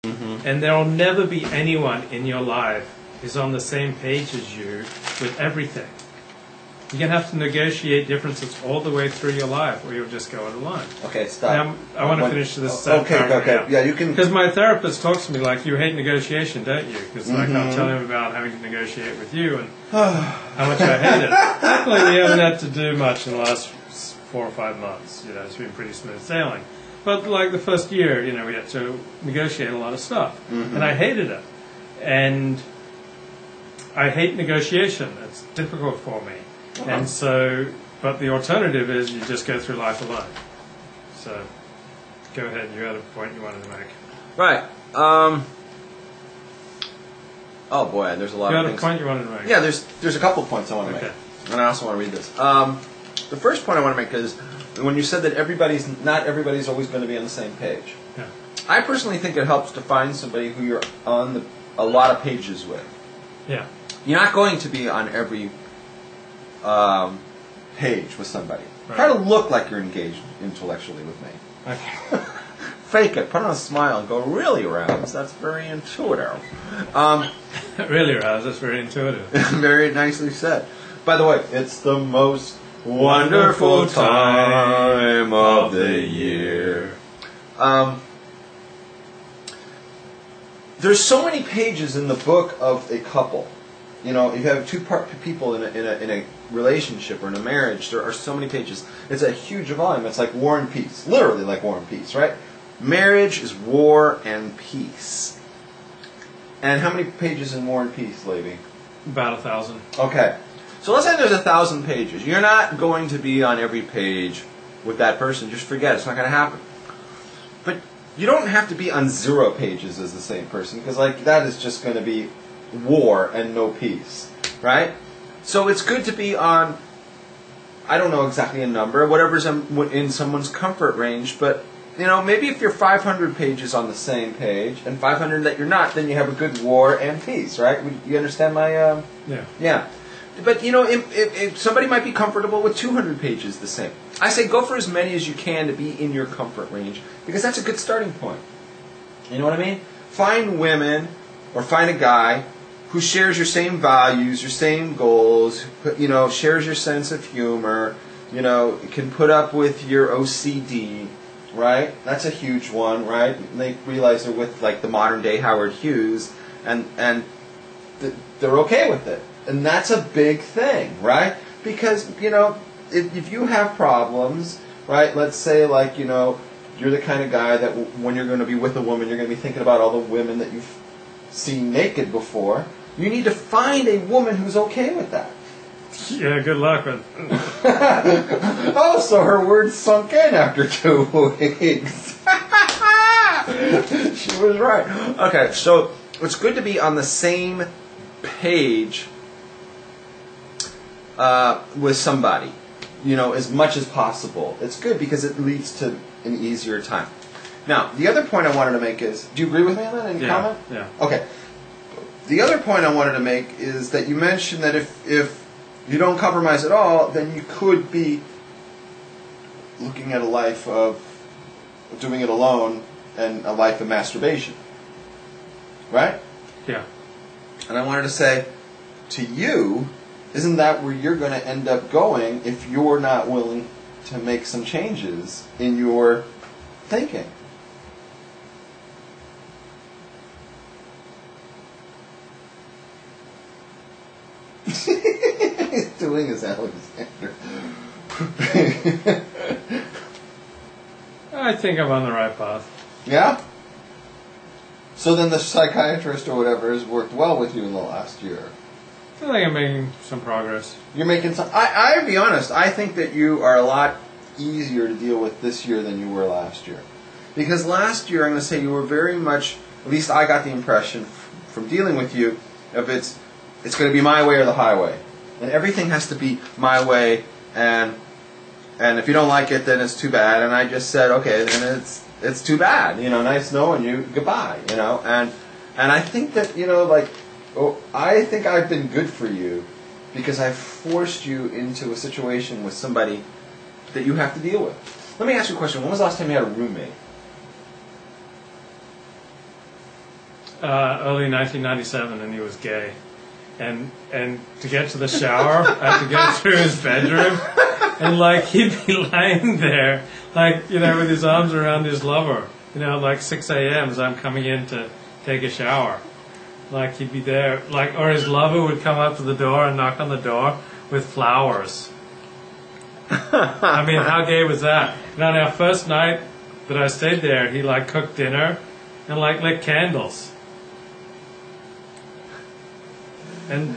And there will never be anyone in your life who's on the same page as you with everything. You're going to have to negotiate differences all the way through your life, or you'll just go it alone. Okay, stop. Now, I want to finish this. Okay. Yeah, you can. Because my therapist talks to me like, you hate negotiation, don't you? Because like, I'm telling him about having to negotiate with you and how much I hate it. Luckily, we haven't had to do much in the last 4 or 5 months. You know, it's been pretty smooth sailing. But like the first year, you know, we had to negotiate a lot of stuff, and I hated it. And I hate negotiation. It's difficult for me. And so, but the alternative is you just go through life alone. So, go ahead. You had a point you wanted to make. Right. Oh boy, there's a lot You of had things. a point you wanted to make. Yeah, there's a couple points I want to make, and I also want to read this. The first point I want to make is when you said that not everybody's always going to be on the same page. Yeah. I personally think it helps to find somebody who you're on a lot of pages with. Yeah. You're not going to be on every page with somebody. Right. Try to look like you're engaged intellectually with me. Okay. Fake it. Put on a smile and go, really, Rouse? That's very intuitive. Really, Raz, that's very intuitive. Very nicely said. By the way, it's the most wonderful time of the year. There's so many pages in the book of a couple. You know, if you have two people in a relationship or in a marriage, there are so many pages. It's a huge volume. It's like War and Peace. Literally like War and Peace, right? Marriage is war and peace. And how many pages in War and Peace, lady? About 1,000. Okay. So let's say there's 1,000 pages. You're not going to be on every page with that person. Just forget it. It's not going to happen. But you don't have to be on 0 pages as the same person, because like that is just going to be war and no peace, right? So it's good to be on, I don't know exactly a number, whatever's in someone's comfort range, but you know, maybe if you're 500 pages on the same page and 500 that you're not, then you have a good war and peace, right? You understand my... Yeah. Yeah. But, you know, if somebody might be comfortable with 200 pages the same. I say go for as many as you can to be in your comfort range, because that's a good starting point. You know what I mean? Find women, or find a guy who shares your same values, your same goals, you know, shares your sense of humor, you know, can put up with your OCD, right? That's a huge one, right? They realize they're with, like, the modern-day Howard Hughes, and they're okay with it. And that's a big thing, right? Because, you know, if you have problems, right, let's say, like, you know, you're the kind of guy that when you're going to be with a woman, you're going to be thinking about all the women that you've seen naked before. You need to find a woman who's okay with that. Yeah, good luck with Oh, so her words sunk in after 2 weeks. She was right. Okay, so it's good to be on the same page with somebody, you know, as much as possible. It's good because it leads to an easier time. Now, the other point I wanted to make is, do you agree with me on that? Any comment? Yeah. Okay. The other point I wanted to make is that you mentioned that if you don't compromise at all, then you could be looking at a life of doing it alone and a life of masturbation. Right? Yeah. And I wanted to say, to you, isn't that where you're going to end up going if you're not willing to make some changes in your thinking? He's doing his Alexander. I think I'm on the right path. Yeah? So then the psychiatrist or whatever has worked well with you in the last year. I think I'm making some progress. You're making some... I'll be honest, I think that you are a lot easier to deal with this year than you were last year. Because last year, I'm going to say you were very much... At least I got the impression from dealing with you of it's going to be my way or the highway. And everything has to be my way, and if you don't like it, then it's too bad. And I just said, okay, then it's too bad. You know, nice knowing you. Goodbye. You know, and I think that, you know, like, I think I've been good for you because I've forced you into a situation with somebody that you have to deal with. Let me ask you a question. When was the last time you had a roommate? early 1997, and he was gay. And to get to the shower, I had to go through his bedroom, and like he'd be lying there, like with his arms around his lover, like 6 a.m. as I'm coming in to take a shower. Like he'd be there, or his lover would come up to the door and knock on the door with flowers. I mean, how gay was that? And on our first night that I stayed there, he like cooked dinner and like lit candles. And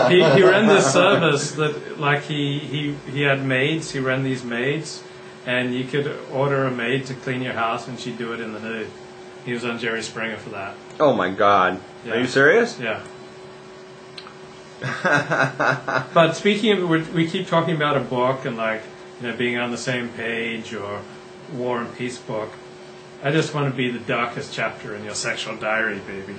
he ran this service that like he had maids. He ran these maids, and you could order a maid to clean your house, and she'd do it in the nude. He was on Jerry Springer for that. Oh my God! Yeah. Are you serious? Yeah. But speaking of, we keep talking about a book and like being on the same page or War and Peace book. I just want to be the darkest chapter in your sexual diary, baby.